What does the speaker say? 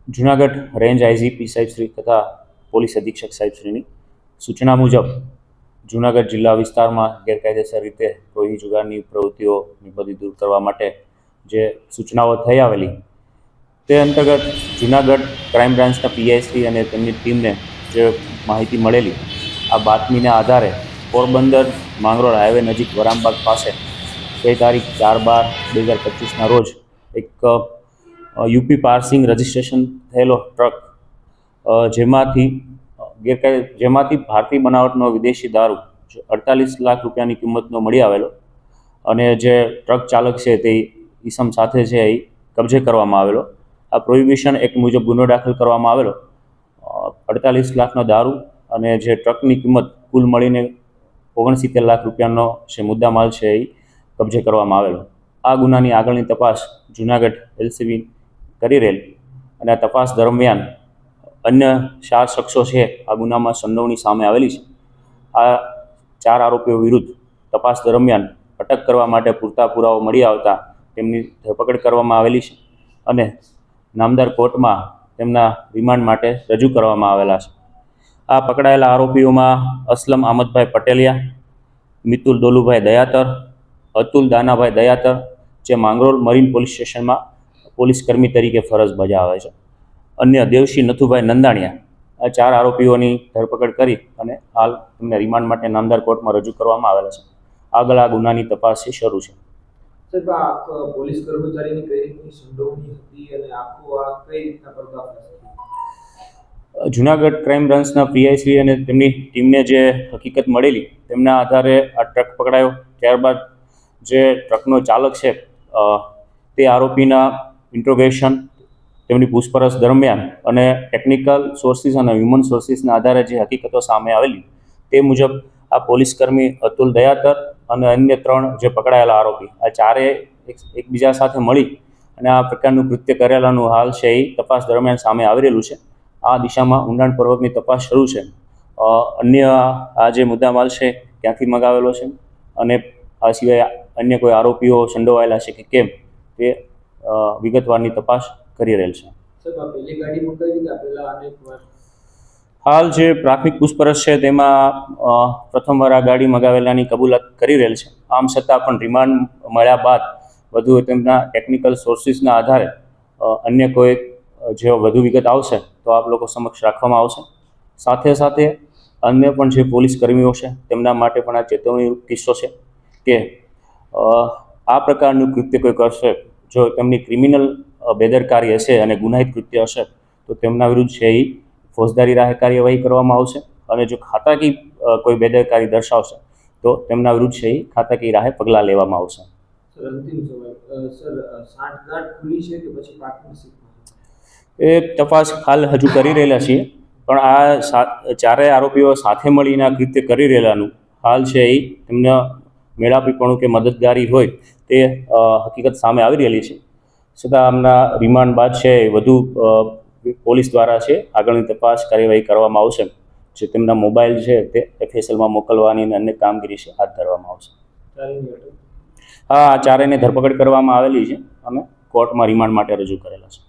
Junagadh range IGP સાહેબશ્રી તથા police અધિક્ષક સાહેબશ્રીની સૂચના મુજબ જૂનાગઢ જિલ્લા વિસ્તારમાં ગેરકાયદેસર રીતે કોઈ જુગારની પ્રવૃત્તિઓની બધી દૂર કરવા માટે જે સૂચનાઓ થઈ આવેલી તે અંતર્ગત જૂનાગઢ ક્રાઇમ બ્રાન્ચના પીઆઈશ્રી અને તેમની ટીમને જે માહિતી મળેલી આ બાતમીના આધારે પોરબંદર માંગરોળ હાઈવે નજીક વરામબાગ પાસે ગઈ તારીખ 4/12/2025ના રોજ એક યુપી પાર્સિંગ રજિસ્ટ્રેશન થયેલો ટ્રક જેમાંથી ભારતીય બનાવટનો વિદેશી દારૂ 48 લાખ રૂપિયાની કિંમતનો મળી આવેલો અને જે ટ્રક ચાલક છે તે ઈસમ સાથે છે એ કબજે કરવામાં આવેલો. આ પ્રોહિબિશન એક્ટ મુજબ ગુનો દાખલ કરવામાં આવેલો. 48 લાખનો દારૂ અને જે ટ્રકની કિંમત કુલ મળીને 69 લાખ રૂપિયાનો જે મુદ્દામાલ છે એ કબજે કરવામાં આવેલો. આ ગુનાની આગળની તપાસ જૂનાગઢ એલસીબી કરી રહેલ અને આ તપાસ દરમિયાન અન્ય 4 શખ્સો છે આ ગુનામાં સંડોવણી સામે આવેલી છે. આ 4 આરોપીઓ વિરુદ્ધ તપાસ દરમિયાન અટક કરવા માટે પૂરતા પુરાવો મળી આવતા તેમની ધરપકડ કરવામાં આવેલી છે અને નામદાર કોર્ટમાં તેમના રિમાન્ડ માટે રજૂ કરવામાં આવેલા છે. આ પકડાયેલા આરોપીઓમાં અસલમ આમદભાઈ પટેલિયા, મિતુલ દોલુભાઈ દયાતર, અતુલ દાનાભાઈ દયાતર જે માંગરોળ મરીન પોલીસ સ્ટેશનમાં પોલીસ કર્મી તરીકે ફરજ બજાવે છે. અન્ય દેવશી નથુભાઈ નંદાણીયા. આ 4 આરોપીઓની ધરપકડ કરી અને હાલ તેમને રિમાન્ડ માટે નામદાર કોર્ટમાં રજૂ કરવામાં આવેલા છે. આગળ આ ગુનાની તપાસ શરૂ છે. સાહેબ, આ પોલીસ કર્મચારીની કઈ રીતની સંડોવણી હતી અને આખું આ કઈ રીતના પર્દાફાશ થયો? જૂનાગઢ ક્રાઇમ બ્રાન્ચના પીઆઈશ્રી અને તેમની ટીમને જે હકીકત મળેલી તેમના આધારે આ ટ્રક પકડાયો. ત્યારબાદ જે ટ્રકનો ચાલક છે તે આરોપીના ઇન્ટ્રોગેશન, તેમની પૂછપરછ દરમિયાન અને ટેકનિકલ સોર્સિસ અને હ્યુમન સોર્સિસના આધારે જે હકીકતો સામે આવેલી તે મુજબ આ પોલીસકર્મી અતુલ દયાતર અને અન્ય 3 જે પકડાયેલા આરોપી આ 4એ એકબીજા સાથે મળી અને આ પ્રકારનું કૃત્ય કરેલાનું હાલ છે એ તપાસ દરમિયાન સામે આવી રહેલું છે. આ દિશામાં ઊંડાણપૂર્વકની તપાસ શરૂ છે. અન્ય આ જે મુદ્દામાલ છે ક્યાંથી મંગાવેલો છે અને આ સિવાય અન્ય કોઈ આરોપીઓ સંડોવાયેલા છે કે કેમ તે વિગતવારની તપાસ કરી રહેલ છે. હાલ જે પ્રાથમિક પૂછપરછ છે તેમાં પ્રથમવાર આ ગાડી મંગાવેલાની કબૂલાત કરી રહેલ છે. આમ છતાં પણ રિમાન્ડ મળ્યા બાદ વધુ તેમના ટેકનિકલ સોર્સિસના આધારે અન્ય કોઈ જે વધુ વિગત આવશે તો આપ લોકો સમક્ષ રાખવામાં આવશે. સાથે સાથે અન્ય પણ જે પોલીસ કર્મીઓ છે તેમના માટે પણ આ ચેતવણીનો કિસ્સો છે કે આ પ્રકારનું કૃત્ય કોઈ કરશે, જો તેમની ક્રિમિનલ બેદરકારી હશે અને ગુનાહિત કૃત્ય હશે તો તેમના વિરુદ્ધ છે એ ફોજદારી રાહે કાર્યવાહી કરવામાં આવશે અને જો ખાતાકી કોઈ બેદરકારી દર્શાવશે તો તેમના વિરુદ્ધ છે એ ખાતાકી રાહે પગલાં લેવામાં આવશે. એ તપાસ હાલ હજુ કરી રહેલા છીએ, પણ આ 4 આરોપીઓ સાથે મળીને આ કૃત્ય કરી રહેલાનું હાલ છે એ તેમને મેળાપીપણું કે મદદગારી હોય તે હકીકત સામે આવી રહેલી છે. છતાં આમના રિમાન્ડ બાદ છે વધુ પોલીસ દ્વારા છે આગળની તપાસ કાર્યવાહી કરવામાં આવશે. જે તેમના મોબાઈલ છે તે એફએસએલમાં મોકલવાની અને અન્ય કામગીરી છે હાથ ધરવામાં આવશે. હા, આ 4ને ધરપકડ કરવામાં આવેલી છે અને કોર્ટમાં રિમાન્ડ માટે રજૂ કરેલા છે.